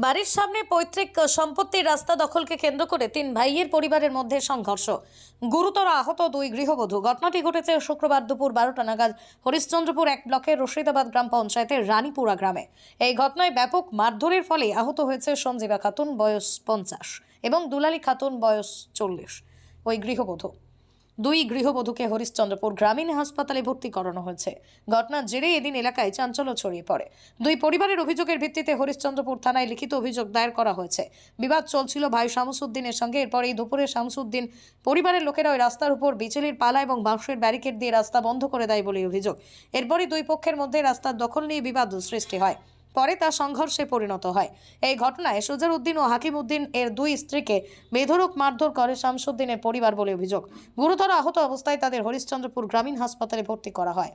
বাড়ির সামনে পৈতৃক সম্পত্তির রাস্তা দখলকে কেন্দ্র করে তিন ভাইয়ের পরিবারের মধ্যে সংঘর্ষ, গুরুতর আহত দুই গৃহবধূ। ঘটনাটি ঘটেছে শুক্রবার দুপুর 12টা নাগাদ হরিশ্চন্দ্রপুর 1 ব্লকের রশিদাবাদ গ্রাম পঞ্চায়েতের রানীপুরা গ্রামে। এই ঘটনায় ব্যাপক মারধরের ফলে আহত হয়েছে সঞ্জীবা খাতুন বয়স 50 এবং দুলালী খাতুন বয়স 40। দুই গৃহবধূকে হরিশ্চন্দ্রপুর গ্রামীণ হাসপাতালে ভর্তি করানো হয়েছে। ঘটনার জেরে এদিন এলাকায় চাঞ্চল্য ছড়িয়ে পড়ে। দুই পরিবারের অভিযোগের ভিত্তিতে হরিশ্চন্দ্রপুর থানায় লিখিত অভিযোগ দায়ের করা হয়েছে। বিবাদ চলছিল ভাই শামসুদ্দিনের সঙ্গে। এরপরেই দুপুরে শামসুদ্দিন পরিবারের লোকেরা ওই রাস্তার উপর বিচেলির পালা এবং বাঁশের ব্যারিকেড দিয়ে রাস্তা বন্ধ করে দেয় বলে অভিযোগ। এরপরই দুই পক্ষের মধ্যে রাস্তার দখল নিয়ে বিবাদ সৃষ্টি হয়। পরে তা সংঘর্ষে পরিণত হয়। এই ঘটনায় সুজার উদ্দিন ও হাকিম উদ্দিন এর দুই স্ত্রীকে বেধড়ক মারধর করে শামসুদ্দিনের পরিবার বলে অভিযোগ। গুরুতর আহত অবস্থায় তাদের হরিশ্চন্দ্রপুর গ্রামীণ হাসপাতালে ভর্তি করা হয়।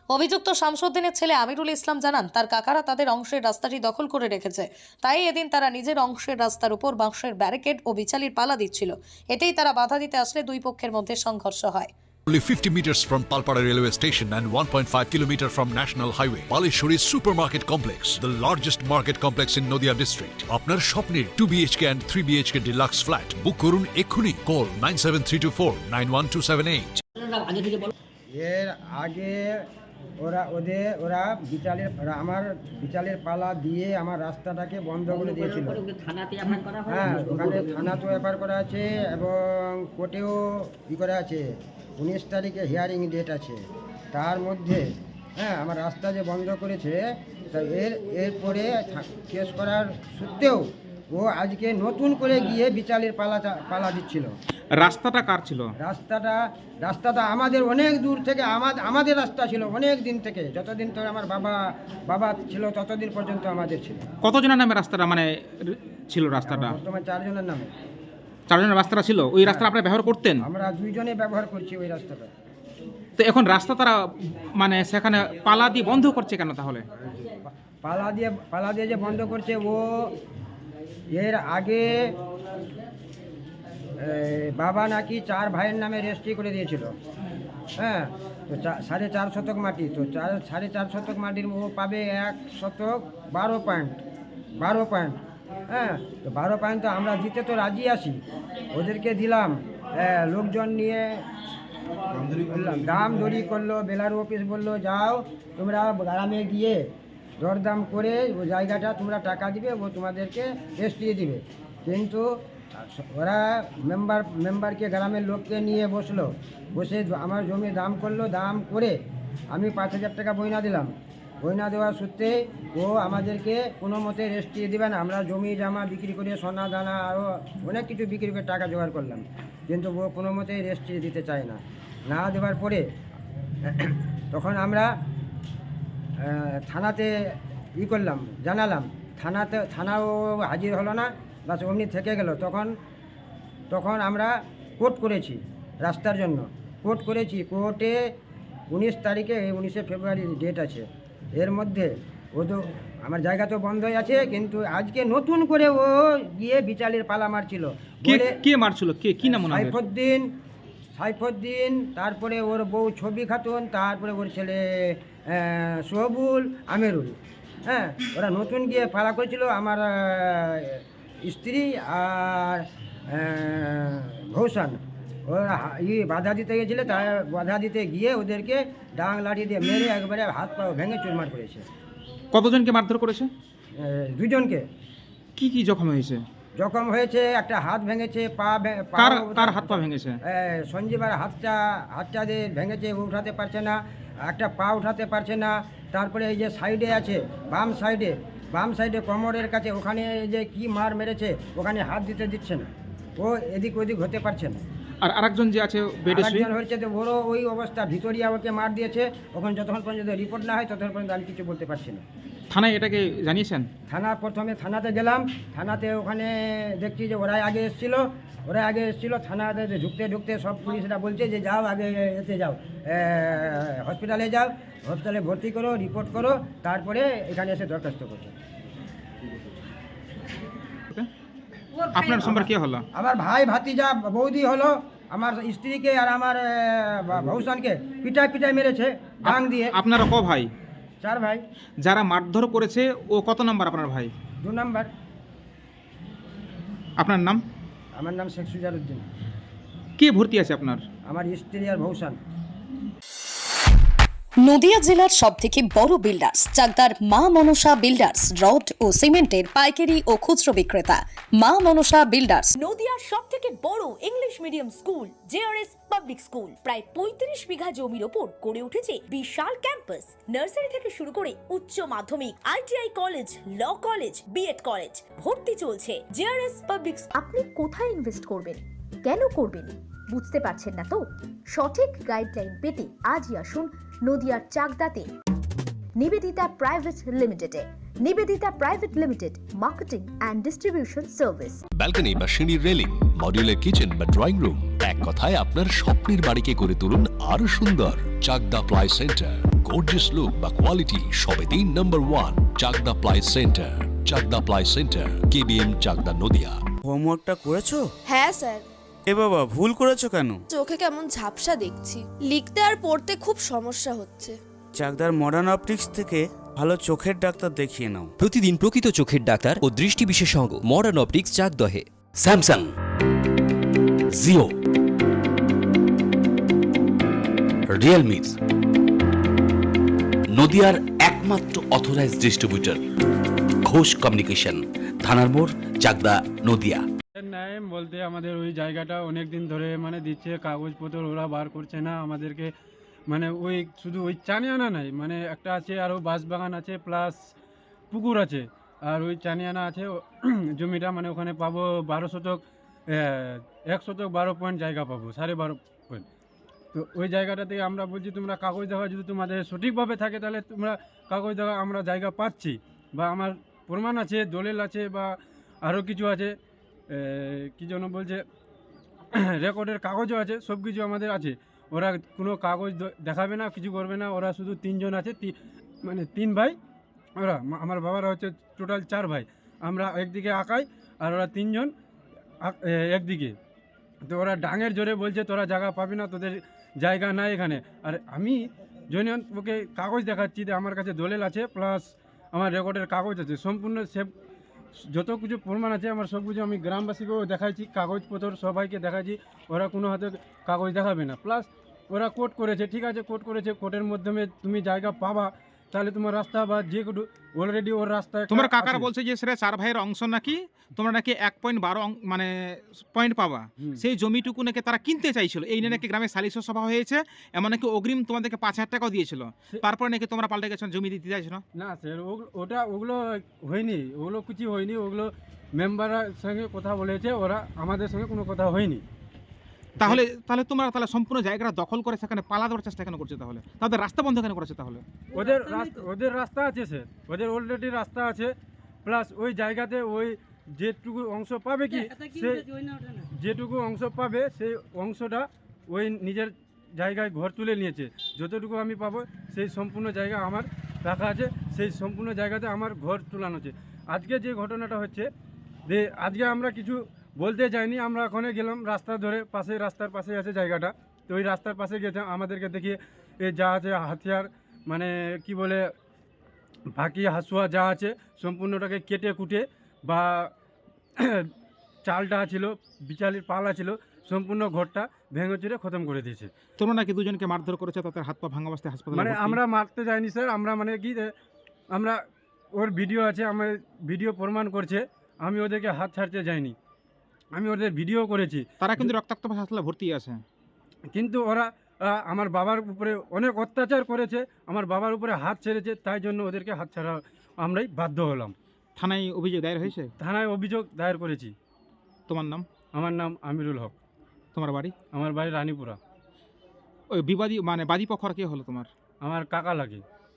অভিযুক্ত শামসুদ্দিনের ছেলে আমিরুল ইসলাম জানান, তার কাকারা তাদের অংশের রাস্তাটি দখল করে রেখেছে, তাই এদিন তারা নিজের অংশের রাস্তার উপর বাঁশের ব্যারিকেড ও বিচালির পালা দিচ্ছিল। এতেই তারা বাধা দিতে আসলে দুই পক্ষের মধ্যে সংঘর্ষ হয়। Only 50 meters from Palpara railway station and 1.5 kilometer from National Highway, Palishuri Supermarket Complex, the largest market complex in Noida district. আপনার স্বপ্নের 2 BHK and 3 BHK deluxe flat বুক করুন এক্ষুনি। Call 97324 91278. এর আগে ওরা আমার বিচালের পালা দিয়ে আমার রাস্তাটাকে বন্ধ করে দিয়েছিল। হ্যাঁ, ওখানে থানাতেও এফআইআর করা আছে এবং কোর্টেও করা আছে। 19 তারিখে হিয়ারিং ডেট আছে। তার মধ্যে আমার রাস্তা যে বন্ধ করেছে, তা এরপরে কেস করার সত্ত্বেও ও আজকে নতুন করে গিয়ে বিচালের পালা দিচ্ছিল। রাস্তাটা কার ছিল? রাস্তাটা আমাদের অনেক দূর থেকে, আমাদের রাস্তা ছিল অনেক দিন থেকে। যতদিন তো আমার বাবা ছিল ততদিন পর্যন্ত আমাদের ছিল। কতজনের নামে রাস্তাটা ছিল? রাস্তাটা বর্তমানে 4 জনের নামে। 4 জনের রাস্তাটা ছিল। ওই রাস্তা আপনারা ব্যবহার করতেন? আমরা 2 জনে ব্যবহার করছি ওই রাস্তাটা। তো এখন রাস্তা তারা সেখানে পালা দিয়ে বন্ধ করছে কেন তাহলে? পালা দিয়ে যে বন্ধ করছে, ও এর আগে বাবা নাকি 4 ভাইয়ের নামে রেজিস্ট্রি করে দিয়েছিল। হ্যাঁ, তো 4.5 শতক মাটি, তো 4.5 শতক মাটির ও পাবে 1 শতক 12 পয়েন্ট। হ্যাঁ, তো 12 পয়েন্ট তো আমরা দিতে তো রাজি আছি, ওদেরকে দিলাম। লোকজন নিয়ে দাম দরি করলো। বেলার অফিস বললো, যাও তোমরা গ্রামে গিয়ে দরদাম করে ও জায়গাটা তোমরা টাকা দিবে, ও তোমাদেরকে রেজিস্ট্রি দিবে। কিন্তু ওরা মেম্বারকে গ্রামের লোককে নিয়ে বসে আমার জমি দাম করলো। দাম করে আমি 5,000 টাকা বইনা দিলাম। বইনা দেওয়ার সূত্রে ও আমাদেরকে কোনো মতে রেজিস্ট্রি দেবে না। আমরা জমি জামা বিক্রি করে, সোনা দানা আরও অনেক কিছু বিক্রি করে টাকা জোগাড় করলাম, কিন্তু ও কোনো মতেই রেজিস্ট্রি দিতে চায় না দেওয়ার পরে তখন আমরা থানাতে করলাম, জানালাম। থানাও হাজির হলো না, বাস অমনি থেকে গেল। তখন আমরা কোর্ট করেছি রাস্তার জন্য। কোর্টে 19 তারিখে, 19শে ফেব্রুয়ারি ডেট আছে। এর মধ্যে ও তো আমার জায়গা তো বন্ধ হয়ে আছে, কিন্তু আজকে নতুন করে ও গিয়ে বিচালের পালা মারছিল। কে মারছিল? কি নাম? সাইফুদ্দিন, তারপরে ওর বউ ছবি খাতুন, তারপরে ওর ছেলে সোহবুল, আমিরুল। হ্যাঁ, ওরা নতুন গিয়ে পালা করেছিল। আমার স্ত্রী আর ভৌসান ওরা বাধা দিতে গিয়েছিল। তাই বাধা দিতে গিয়ে ওদেরকে ডাং লাঠি দিয়ে মেরে একবারে হাত পা ভেঙে চুরমার করেছে। কতজনকে মারধর করেছে? 2 জনকে। কি জখম হয়েছে? জখম হয়েছে, একটা হাত ভেঙেছে, কার হাত পা ভেঙেছে? সঞ্জীবার হাতটা দিয়ে ভেঙেছে, উঠাতে পারছে না। একটা পা উঠাতে পারছে না। তারপরে এই যে সাইডে আছে, বাম সাইডে কোমরের কাছে, ওখানে যে কি মার মেরেছে, ওখানে হাত দিতে দিচ্ছে না। ও এদিক ওদিক হতে পারছে না। আর আরেকজন যে আছে আরেকজন হচ্ছে, তো ওরও ওই অবস্থা, ভিতরিয়া ওকে মার দিয়েছে। যতক্ষণ পর্যন্ত রিপোর্ট না হয় ততক্ষণ পর্যন্ত আমি কিছু বলতে পারছি না। থানায় এটাকে জানিয়েছেন? প্রথমে থানাতে গেলাম। থানাতে ওখানে দেখছি যে ওরাই আগে এসেছিল। থানাতে ঢুকতে সব পুলিশরা বলছে যে যাও আগে যাও, হসপিটালে ভর্তি করো, রিপোর্ট করো, তারপরে এখানে এসে দরখাস্ত করছো। আপনার সম্পর্কে কে হলো? আমার ভাই ভাতিজা বৌদি হলো। আমার স্ত্রীকে আর আমার ভৌসানকে পিটাই মেরেছে ডাং দিয়ে। আপনারা ক ভাই? 4 ভাই। যারা মারধর করেছে ও কত নাম্বার আপনার ভাই? 2 নাম্বার। আপনার নাম? আমার নাম শেখ সুজারউদ্দিন। কে ভর্তি আছে আপনার? আমার স্ত্রী আর ভৌসান। নদিয়া জেলার সবথেকে বড় বিল্ডার্স চাকদার মা মনসা বিল্ডার্স রড ও সিমেন্টের পাইকারি ও খুচরো বিক্রেতা মা মনসা বিল্ডার্স। নদিয়ার সবথেকে বড় English medium school JRS public school প্রায় 35 বিঘা জমির ওপর গড়ে উঠেছে বিশাল ক্যাম্পাস। নার্সারি থেকে শুরু করে উচ্চ মাধ্যমিক, ITI college, law college, BEd college ভর্তি চলছে জেআরএস পাবলিক। আপনি কোথায় ইনভেস্ট করবেন, কেন করবেন বুঝতে পারছেন না তো? সঠিক গাইডলাইন পেতে আজই আসুন নদিয়ার চাকদাতে নিবেদিতা প্রাইভেট লিমিটেডে। Nivedita private limited, marketing and distribution service. Balcony বা সিঁড়ির রেলিং, মডিউলার কিচেন বা ড্রয়িং রুম, এক কথায় আপনার স্বপ্নের বাড়িকে করে তুলুন আরো সুন্দর। Chakdah ply centre, gorgeous look বা কোয়ালিটি সবে 3 number 1 Chakdah ply centre. Chakdah ply centre, KBM Chakdah Nadia. হোমওয়ার্কটা করেছো? হ্যাঁ স্যার। এ বাবা, ভুল করেছো কেন? চোখে কেমন ঝাপসা দেখছি, লিখতে আর পড়তে খুব সমস্যা হচ্ছে। চাকদার মডার্ন অপটিক্স থেকে ভালো চোখের ডাক্তার দেখিয়ে নাও। প্রতিদিন প্রকৃত চোখের ডাক্তার ও দৃষ্টি বিশেষজ্ঞ মডার্ন অপটিক্স চাকদহে। স্যামসাং, জিও, রিয়েলমি, নদিয়ার একমাত্র অথরাইজড ডিস্ট্রিবিউটর ঘোষ কমিউনিকেশন, থানার মোড়, চাকদা, নদিয়া। ন্যায় বলতে আমাদের ওই জায়গাটা অনেক দিন ধরে মানে দিচ্ছে, কাগজপত্র ওরা বার করছে না আমাদেরকে। মানে ওই শুধু ওই চানিয়ানা নাই, মানে একটা আছে আরও বাঁশবাগান আছে, প্লাস পুকুর আছে, আর ওই চানিয়ানা আছে জমিটা, মানে ওখানে পাবো 12 শতক, 1 শতক 12 পয়েন্ট জায়গা পাবো, 12.5 পয়েন্ট। তো ওই জায়গাটাতে আমরা বলছি তোমরা কাগজ দেওয়া যদি তোমাদের সঠিকভাবে থাকে তাহলে তোমরা কাগজ দেওয়া, আমরা জায়গা পাচ্ছি বা আমার প্রমাণ আছে, দলিল আছে বা আরও কিছু আছে, কী যেন বলছে রেকর্ডের কাগজও আছে, সব কিছু আমাদের আছে। ওরা কোনো কাগজ দেখাবে না, কিছু করবে না। ওরা শুধু 3 জন আছে, মানে 3 ভাই ওরা। আমার বাবারা হচ্ছে টোটাল 4 ভাই। আমরা একদিকে আঁকাই আর ওরা 3 জন একদিকে। তো ওরা ডাঙের জোরে বলছে তোরা জায়গা পাবি না, তোদের জায়গা নাই এখানে। আর আমি জনিয়ন ওকে কাগজ দেখাচ্ছি যে আমার কাছে দলিল আছে, প্লাস আমার রেকর্ডের কাগজ আছে, সম্পূর্ণ সেভ যত কিছু প্রমাণ আছে আমার সব কিছু আমি গ্রামবাসীকেও দেখাইছি, কাগজপত্র সবাইকে দেখাইছি। ওরা কোনো হাতে কাগজ দেখাবে না। প্লাস ওরা কোর্ট করেছে, ঠিক আছে কোর্ট করেছে, কোর্টের মাধ্যমে তুমি জায়গা পাবা, তাহলে তোমার রাস্তা বা যে কোনো অলরেডি ওর রাস্তায় তোমার কাকার বলছে যে সেটা 4 ভাইয়ের অংশ নাকি, তোমরা নাকি 1.12 মানে পয়েন্ট পাবা। সেই জমিটুকু নাকি তারা কিনতে চাইছিল। এই নিয়ে নাকি গ্রামে সালিশ সভা হয়েছে, এমন নাকি অগ্রিম তোমাদেরকে 5,000 টাকাও দিয়েছিল। তারপরে নাকি তোমরা পাল্টে গেছো, জমি দিতে চাইছো না স্যার। ওগুলো হয়নি, ওগুলো কিছু হয়নি। ওগুলো মেম্বারের সঙ্গে কথা বলেছে, ওরা আমাদের সঙ্গে কোনো কথা হয়নি। তাহলে তোমরা সম্পূর্ণ জায়গাটা দখল করে সেখানে পালা দেওয়ার চেষ্টা কেন করছে? তাহলে তাদের রাস্তা বন্ধ কেন করেছে? তাহলে ওদের রাস্তা আছে স্যার, ওদের অলরেডি রাস্তা আছে। প্লাস ওই জায়গাতে ওই যেটুকু অংশ পাবে কি, সে যেটুকু অংশ পাবে সেই অংশটা ওই নিজের জায়গায় ঘর তুলে নিয়েছে। যতটুকু আমি পাবো সেই সম্পূর্ণ জায়গা আমার রাখা আছে, সেই সম্পূর্ণ জায়গাতে আমার ঘর তুলানো আছে। আজকে যে ঘটনাটা হচ্ছে যে আজকে আমরা কিছু বলতে যাইনি, আমরা ওখানে গেলাম রাস্তা ধরে, রাস্তার পাশে আছে জায়গাটা। তো ওই রাস্তার পাশে গেছে, আমাদেরকে দেখিয়ে এ যা আছে হাতিয়ার, মানে কি বলে ফাঁকি হাসুয়া যা আছে সম্পূর্ণটাকে কেটে কুটে, বা চালটা ছিল, বিচালির পালা ছিল, সম্পূর্ণ ঘরটা ভেঙে চুরে খতম করে দিয়েছে। তোমরা নাকি দুজনকে মারধর করেছে, তাদের হাত পা ভাঙা অবস্থায় হাসপাতালে মানে ভর্তি। আমরা মারতে যাইনি স্যার, আমরা মানে কি আমরা ওর ভিডিও আছে, আমার ভিডিও প্রমাণ করছে, আমি ওদেরকে হাত ছাড়তে যাইনি, আমি ওদের ভিডিও করেছি। তারা কিন্তু রক্তাক্ত হাসপাতালে ভর্তি আছে। কিন্তু ওরা আমার বাবার উপরে অনেক অত্যাচার করেছে, আমার বাবার উপরে হাত ছেড়েছে, তাই জন্য ওদেরকে হাত ছাড়া আমরাই বাধ্য হলাম। থানায় অভিযোগ দায়ের হয়েছে? থানায় অভিযোগ দায়ের করেছি। তোমার নাম? আমার নাম আমিরুল হক। তোমার বাড়ি? আমার বাড়ি রানীপুরা। ওই বিবাদী মানে বাদী পক্ষ কে হলো তোমার? আমার কাকা লাগে।